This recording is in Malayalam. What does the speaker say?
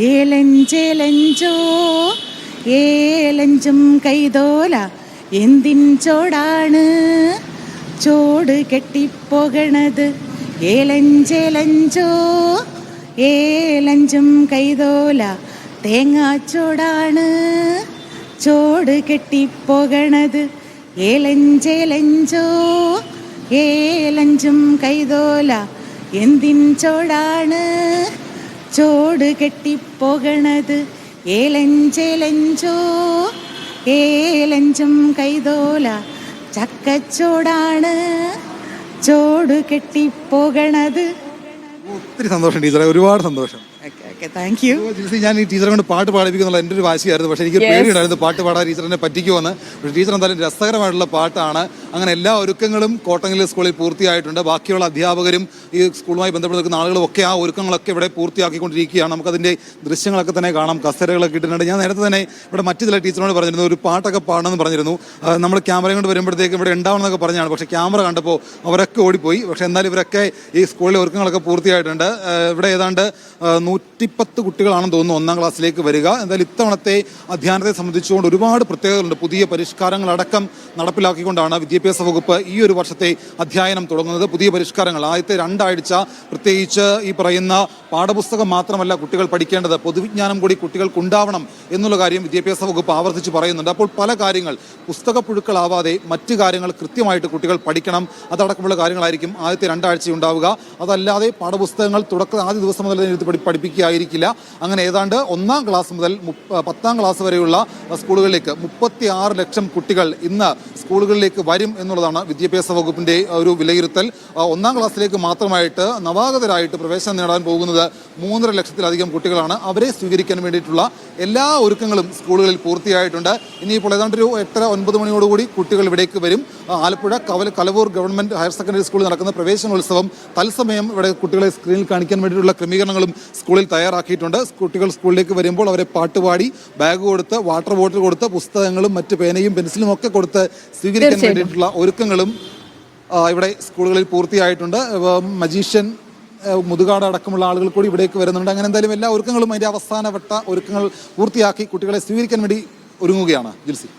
ഏലഞ്ചേലഞ്ചോ ഏലഞ്ചും കൈതോല എന്തിൻ ചോടാണ് ചോട് കെട്ടിപ്പോകണത്. ഏലഞ്ചേലഞ്ചോ ഏലഞ്ചും കൈതോല തേങ്ങാച്ചോടാണ് ചോട് കെട്ടിപ്പോകണത്. ഏലഞ്ചേലഞ്ചോ ഏലഞ്ചും കൈതോല എന്തിൻ ചോടാണ് ചോട് കെട്ടിപ്പോകണത്. ഏലഞ്ചേലഞ്ചോ ഏലഞ്ചും കൈതോല ചക്കച്ചോടാണ് ചോട് കെട്ടിപ്പോകണത്. ഒത്തിരി സന്തോഷം ടീച്ചറെ, ഒരുപാട് സന്തോഷം. Thank you. ഞാൻ ഈ ടീച്ചറെ കൊണ്ട് പാട്ട് പാടിപ്പിക്കുന്നുള്ള എൻ്റെ ഒരു വാശിയായിരുന്നു. പക്ഷേ എനിക്ക് പേടിയുണ്ടായിരുന്നു പാട്ട് പാടാൻ ടീച്ചറിനെ പറ്റിക്കുമെന്ന്. പക്ഷേ ടീച്ചർ എന്തായാലും രസകരമായിട്ടുള്ള പാട്ടാണ്. അങ്ങനെ എല്ലാ ഒരുക്കങ്ങളും കോട്ടങ്ങൽ സ്കൂളിൽ പൂർത്തിയായിട്ടുണ്ട്. ബാക്കിയുള്ള അധ്യാപകരും ഈ സ്കൂളുമായി ബന്ധപ്പെട്ട് നിൽക്കുന്ന ആളുകളും ഒക്കെ ആ ഒരുക്കങ്ങളൊക്കെ ഇവിടെ പൂർത്തിയാക്കിക്കൊണ്ടിരിക്കുകയാണ്. നമുക്കതിൻ്റെ ദൃശ്യങ്ങളൊക്കെ തന്നെ കാണാം. കസേരകളൊക്കെ ഇട്ടിട്ടുണ്ട്. ഞാൻ നേരത്തെ തന്നെ ഇവിടെ മറ്റു ചില ടീച്ചറിനോട് പറഞ്ഞിരുന്നു ഒരു പാട്ടൊക്കെ പാടണമെന്ന് പറഞ്ഞിരുന്നു. നമ്മൾ ക്യാമറയും കൊണ്ട് വരുമ്പോഴത്തേക്കും ഇവിടെ ഉണ്ടാവണമെന്നൊക്കെ പറഞ്ഞാണ്. പക്ഷേ ക്യാമറ കണ്ടപ്പോൾ അവരൊക്കെ ഓടിപ്പോയി. പക്ഷേ എന്നാലും ഇവരൊക്കെ ഈ സ്കൂളിലെ ഒരുക്കങ്ങളൊക്കെ പൂർത്തിയായിട്ടുണ്ട്. ഇവിടെ ഏതാണ്ട് 110 കുട്ടികളാണെന്ന് തോന്നുന്നു 1ാം ക്ലാസ്സിലേക്ക് വരിക. എന്തായാലും ഇത്തവണത്തെ അധ്യയനത്തെ സംബന്ധിച്ചുകൊണ്ട് ഒരുപാട് പ്രത്യേകതകളുണ്ട്. പുതിയ പരിഷ്കാരങ്ങളടക്കം നടപ്പിലാക്കിക്കൊണ്ടാണ് വിദ്യാഭ്യാസ വകുപ്പ് ഈ ഒരു വർഷത്തെ അധ്യയനം തുടങ്ങുന്നത്. പുതിയ പരിഷ്കാരങ്ങൾ ആദ്യത്തെ 2 ആഴ്ച പ്രത്യേകിച്ച് ഈ പറയുന്ന പാഠപുസ്തകം മാത്രമല്ല കുട്ടികൾ പഠിക്കേണ്ടത്, പൊതുവിജ്ഞാനം കൂടി കുട്ടികൾക്കുണ്ടാവണം എന്നുള്ള കാര്യം വിദ്യാഭ്യാസ വകുപ്പ് ആവർത്തിച്ച് പറയുന്നുണ്ട്. അപ്പോൾ പല കാര്യങ്ങൾ പുസ്തകപ്പുഴുക്കളാവാതെ മറ്റ് കാര്യങ്ങൾ കൃത്യമായിട്ട് കുട്ടികൾ പഠിക്കണം. അതടക്കമുള്ള കാര്യങ്ങളായിരിക്കും ആദ്യത്തെ 2 ആഴ്ച ഉണ്ടാവുക. അതല്ലാതെ പാഠപുസ്തകങ്ങൾ ആദ്യ ദിവസം മുതൽ പഠിപ്പിക്കുകയായിരിക്കില്ല. അങ്ങനെ ഏതാണ്ട് 1ാം ക്ലാസ് മുതൽ 10ാം ക്ലാസ് വരെയുള്ള സ്കൂളുകളിലേക്ക് 36 ലക്ഷം കുട്ടികൾ ഇന്ന് സ്കൂളുകളിലേക്ക് വരും എന്നുള്ളതാണ് വിദ്യാഭ്യാസ വകുപ്പിൻ്റെ ഒരു വിലയിരുത്തൽ. 1ാം ക്ലാസ്സിലേക്ക് മാത്രമായിട്ട് നവാഗതരായിട്ട് പ്രവേശനം നേടാൻ പോകുന്നത് 3.5 ലക്ഷത്തിലധികം കുട്ടികളാണ്. അവരെ സ്വീകരിക്കാൻ വേണ്ടിയിട്ടുള്ള എല്ലാ ഒരുക്കങ്ങളും സ്കൂളുകളിൽ പൂർത്തിയായിട്ടുണ്ട്. ഇനിയിപ്പോൾ ഏതാണ്ട് ഒരു 8-9 മണിയോടുകൂടി കുട്ടികൾ ഇവിടേക്ക് വരും. Alappuzha Kalavoor government higher secondary സ്കൂളിൽ നടക്കുന്ന പ്രവേശനോത്സവം തത്സമയം ഇവിടെ കുട്ടികളെ സ്ക്രീനിൽ കാണിക്കാൻ വേണ്ടിയിട്ടുള്ള ക്രമീകരണങ്ങളും സ്കൂളിൽ തയ്യാറാക്കിയിട്ടുണ്ട്. കുട്ടികൾ സ്കൂളിലേക്ക് വരുമ്പോൾ അവരെ പാട്ടുപാടി ബാഗ് കൊടുത്ത് വാട്ടർ ബോട്ടിൽ കൊടുത്ത് പുസ്തകങ്ങളും മറ്റ് പേനയും പെൻസിലും ഒക്കെ കൊടുത്ത് സ്വീകരിക്കാൻ വേണ്ടിയിട്ടുള്ള ഒരുക്കങ്ങളും ഇവിടെ സ്കൂളുകളിൽ പൂർത്തിയായിട്ടുണ്ട്. മജീഷ്യൻ മുതുകാട് അടക്കമുള്ള ആളുകൾ കൂടി ഇവിടേക്ക് വരുന്നുണ്ട്. അങ്ങനെ എന്തായാലും എല്ലാ ഒരുക്കങ്ങളും അതിൻ്റെ അവസാനവട്ട ഒരുക്കങ്ങൾ പൂർത്തിയാക്കി കുട്ടികളെ സ്വീകരിക്കാൻ വേണ്ടി ഒരുങ്ങുകയാണ് ജിൽസി.